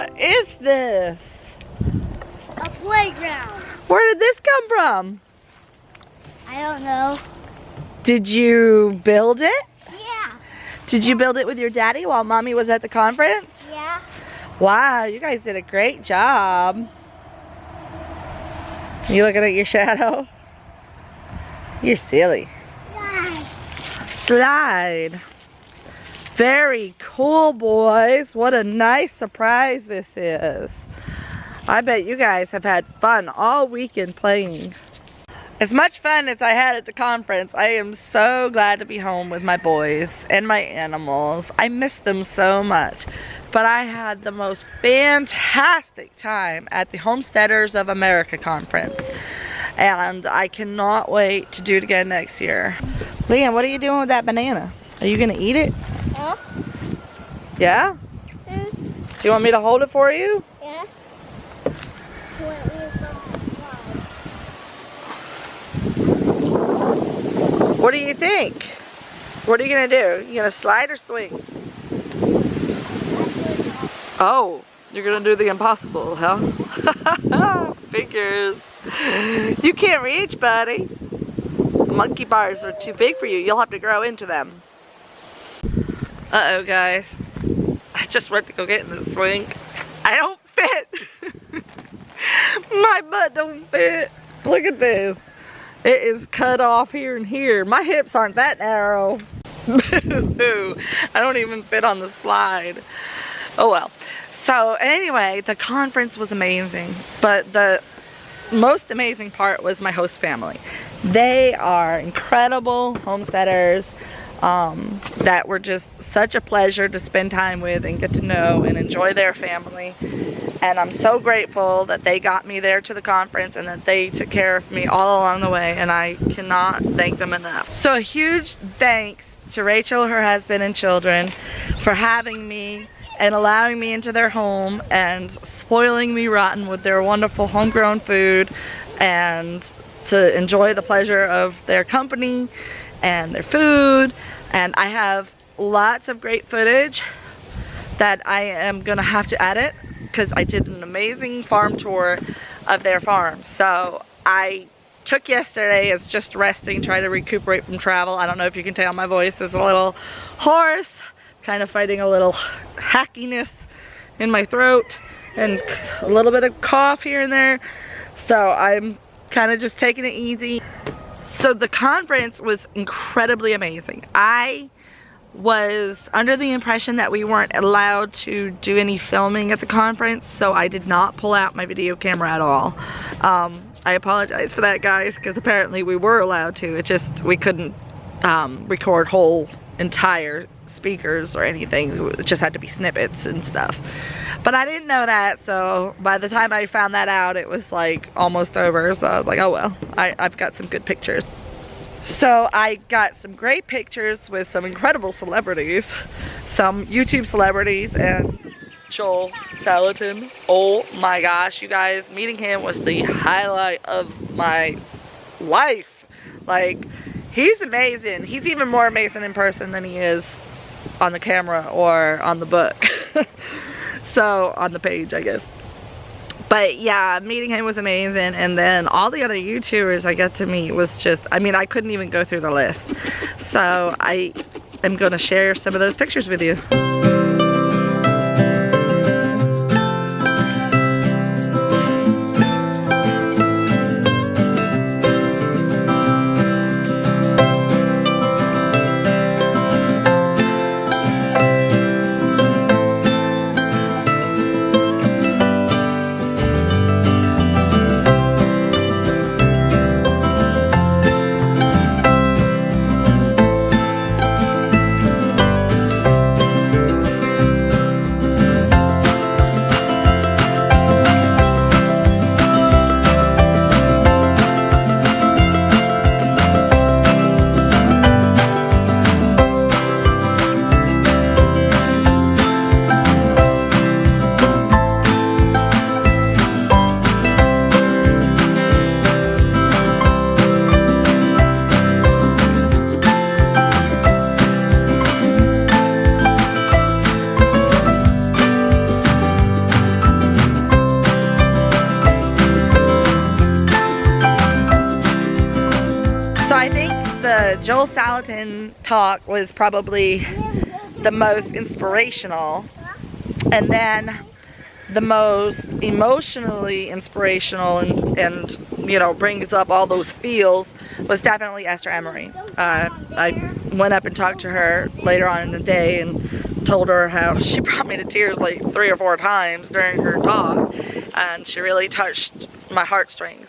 What is this? A playground. Where did this come from? I don't know. Did you build it? Yeah. Did you build it with your daddy while mommy was at the conference? Yeah. Wow, you guys did a great job. You looking at your shadow? You're silly. Slide. Very cool, boys. What a nice surprise this is. I bet you guys have had fun all weekend playing. As much fun as I had at the conference, I am so glad to be home with my boys and my animals. I miss them so much. But I had the most fantastic time at the Homesteaders of America conference. And I cannot wait to do it again next year. Liam, what are you doing with that banana? Are you gonna eat it? Huh? Yeah? Do you want me to hold it for you? Yeah. What do you think? What are you gonna do? You gonna slide or swing? Oh, you're gonna do the impossible, huh? Figures. You can't reach, buddy. Monkey bars are too big for you. You'll have to grow into them. Uh-oh, guys. I just went to go get in the swing. I don't fit. My butt don't fit. Look at this. It is cut off here and here. My hips aren't that narrow. Boo-hoo. I don't even fit on the slide. Oh well. So anyway, the conference was amazing. But the most amazing part was my host family. They are incredible homesteaders that were just such a pleasure to spend time with and get to know and enjoy their family. And I'm so grateful that they got me there to the conference and that they took care of me all along the way, and I cannot thank them enough. So a huge thanks to Rachel, her husband, and children for having me and allowing me into their home and spoiling me rotten with their wonderful homegrown food, and to enjoy the pleasure of their company and their food. And I have lots of great footage that I am gonna have to edit because I did an amazing farm tour of their farm. So I took yesterday as just resting, trying to recuperate from travel. I don't know if you can tell my voice is a little hoarse, kind of fighting a little hackiness in my throat and a little bit of cough here and there. So I'm kind of just taking it easy. So the conference was incredibly amazing. I was under the impression that we weren't allowed to do any filming at the conference, so I did not pull out my video camera at all. I apologize for that, guys, because apparently we were allowed to. It just, we couldn't record whole entire speakers or anything. It just had to be snippets and stuff. But I didn't know that, so by the time I found that out, it was like almost over. So I was like, oh well, I've got some good pictures. So I got some great pictures with some incredible celebrities, some YouTube celebrities, and Joel Salatin. Oh my gosh, you guys, meeting him was the highlight of my life. Like, he's amazing. He's even more amazing in person than he is on the camera or on the book. So, on the page, I guess. But yeah, meeting him was amazing. And then all the other YouTubers I got to meet was just, I mean, I couldn't even go through the list. So I am going to share some of those pictures with you. whole Salatin talk was probably the most inspirational, and then the most emotionally inspirational and you know, brings up all those feels was definitely Esther Emery. I went up and talked to her later on in the day and told her how she brought me to tears like 3 or 4 times during her talk, and she really touched my heartstrings.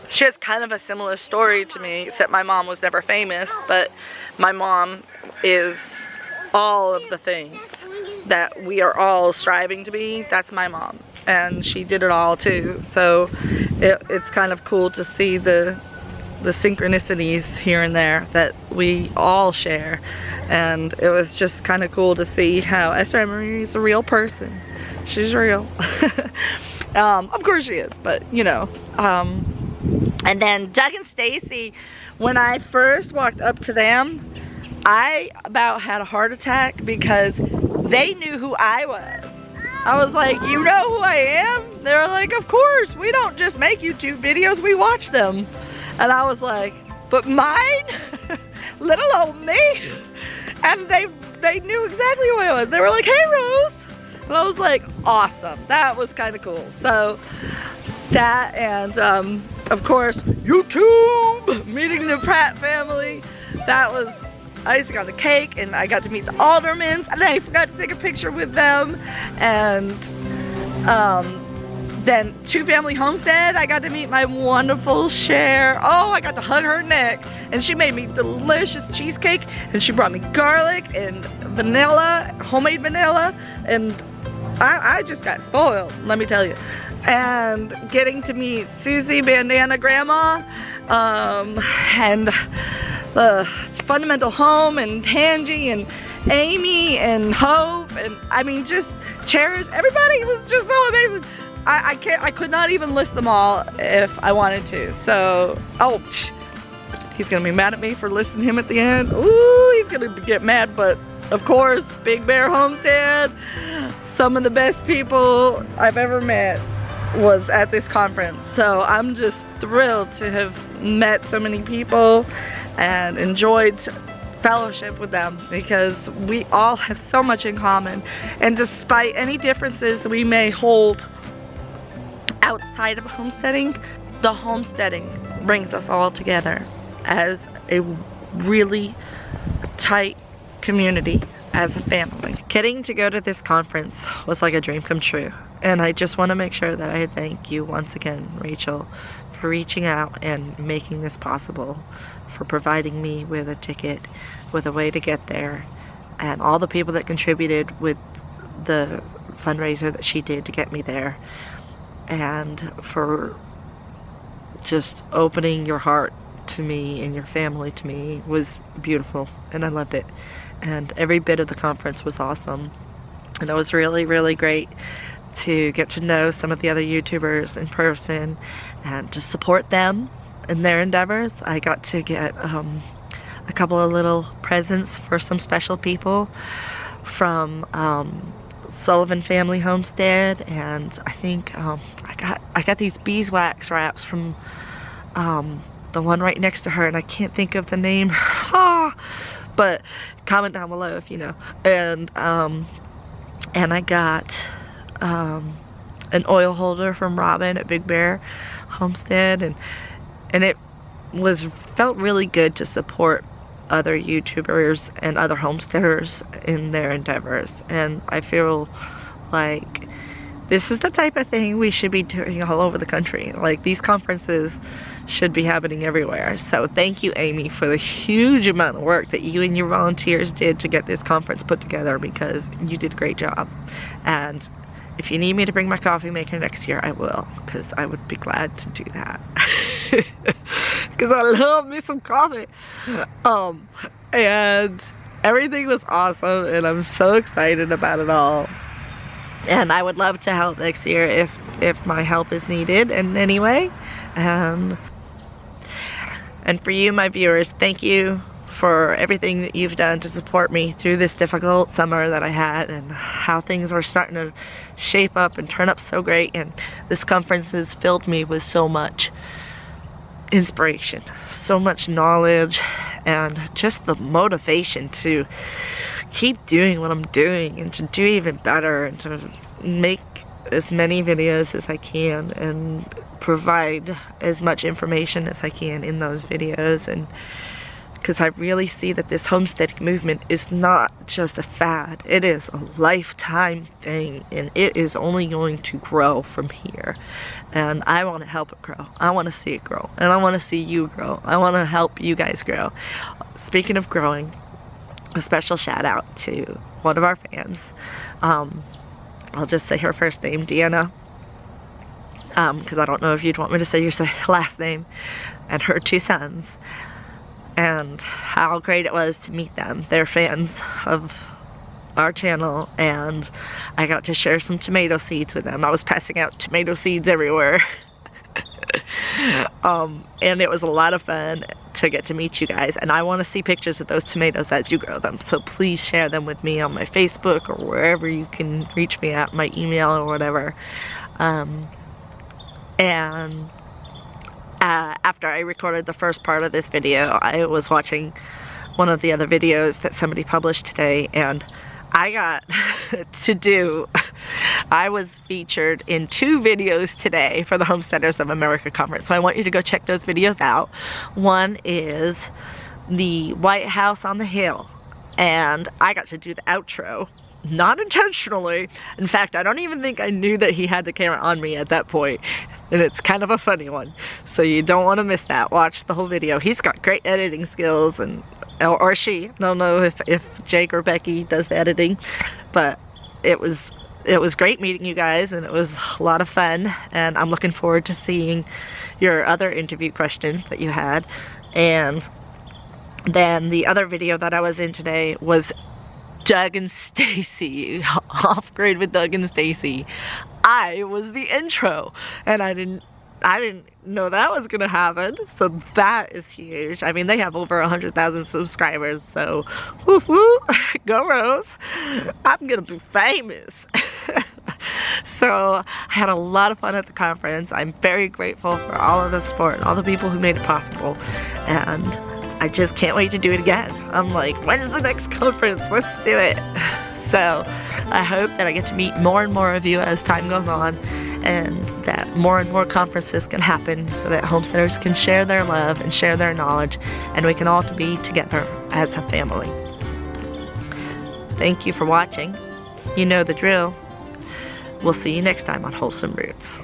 She has kind of a similar story to me, except my mom was never famous, but my mom is all of the things that we are all striving to be. That's my mom, and she did it all too. So it's kind of cool to see the synchronicities here and there that we all share, and it was just kind of cool to see how Esther Emery is a real person. She's real. Of course she is, but you know. And then Doug and Stacy, when I first walked up to them, I about had a heart attack because they knew who I was. I was like, you know who I am? They were like, of course, we don't just make YouTube videos, we watch them. And I was like, but mine? Little old me? And they knew exactly who I was. They were like, hey Rose. And I was like, awesome. That was kind of cool. So that, and of course, YouTube, meeting the Pratt family. That was icing on the cake, and I got to meet the Aldermans, and I forgot to take a picture with them. And then Two Family Homestead, I got to meet my wonderful Cher. Oh, I got to hug her neck, and she made me delicious cheesecake, and she brought me garlic and vanilla, homemade vanilla, and I just got spoiled, let me tell you. And getting to meet Susie, Bandana Grandma, and Fundamental Home, and Tangy, and Amy, and Hope, and I mean, just Cherish. Everybody was just so amazing. I could not even list them all if I wanted to. So, oh, he's gonna be mad at me for listing him at the end. Ooh, he's gonna get mad, but of course, Big Bear Homestead, some of the best people I've ever met was at this conference. So I'm just thrilled to have met so many people and enjoyed fellowship with them, because we all have so much in common, and despite any differences we may hold outside of homesteading, the homesteading brings us all together as a really tight community, as a family. Getting to go to this conference was like a dream come true, and I just want to make sure that I thank you once again, Rachel, for reaching out and making this possible, for providing me with a ticket, with a way to get there, and all the people that contributed with the fundraiser that she did to get me there, and for just opening your heart to me and your family to me was beautiful, and I loved it. And every bit of the conference was awesome, and it was really, really great to get to know some of the other YouTubers in person and to support them in their endeavors. I got to get a couple of little presents for some special people from Sullivan Family Homestead, and I think I got these beeswax wraps from the one right next to her, and I can't think of the name. But comment down below if you know. And I got an oil holder from Robin at Big Bear Homestead, and it felt really good to support other YouTubers and other homesteaders in their endeavors. And I feel like this is the type of thing we should be doing all over the country. Like, these conferences should be happening everywhere. So thank you, Amy, for the huge amount of work that you and your volunteers did to get this conference put together, because you did a great job. And if you need me to bring my coffee maker next year, I will, because I would be glad to do that. Because I love me some coffee. And everything was awesome, and I'm so excited about it all. And I would love to help next year if my help is needed in any way. And for you, my viewers, thank you for everything that you've done to support me through this difficult summer that I had, and how things are starting to shape up and turn up so great. And this conference has filled me with so much inspiration, so much knowledge, and just the motivation to keep doing what I'm doing and to do even better and to make as many videos as I can and provide as much information as I can in those videos. And because I really see that this homesteading movement is not just a fad, it is a lifetime thing, and it is only going to grow from here. And I want to help it grow. I want to see it grow, and I want to see you grow. I want to help you guys grow. Speaking of growing, a special shout out to one of our fans. I'll just say her first name, Deanna, because I don't know if you'd want me to say your last name, and her 2 sons. And how great it was to meet them. They're fans of our channel, and I got to share some tomato seeds with them. I was passing out tomato seeds everywhere. And it was a lot of fun to get to meet you guys, and I want to see pictures of those tomatoes as you grow them. So please share them with me on my Facebook or wherever you can reach me at, my email or whatever. After I recorded the first part of this video, I was watching one of the other videos that somebody published today, and I got I was featured in 2 videos today for the Homesteaders of America conference, so I want you to go check those videos out. One is the White House on the Hill, and I got to do the outro. Not intentionally. In fact, I don't even think I knew that he had the camera on me at that point. And it's kind of a funny one. So you don't want to miss that. Watch the whole video. He's got great editing skills, and or she. I don't know if Jake or Becky does the editing. But it was great meeting you guys, and it was a lot of fun. And I'm looking forward to seeing your other interview questions that you had. And then the other video that I was in today was Doug and Stacy, Off Grid with Doug and Stacy. I was the intro, and I didn't know that was gonna happen, so that is huge. I mean, they have over 100,000 subscribers, so woo woo, go Rose. I'm gonna be famous. So I had a lot of fun at the conference. I'm very grateful for all of the support and all the people who made it possible, and I just can't wait to do it again. I'm like, when's the next conference? Let's do it. So I hope that I get to meet more and more of you as time goes on, and that more and more conferences can happen so that homesteaders can share their love and share their knowledge, and we can all be together as a family. Thank you for watching. You know the drill. We'll see you next time on Wholesome Roots.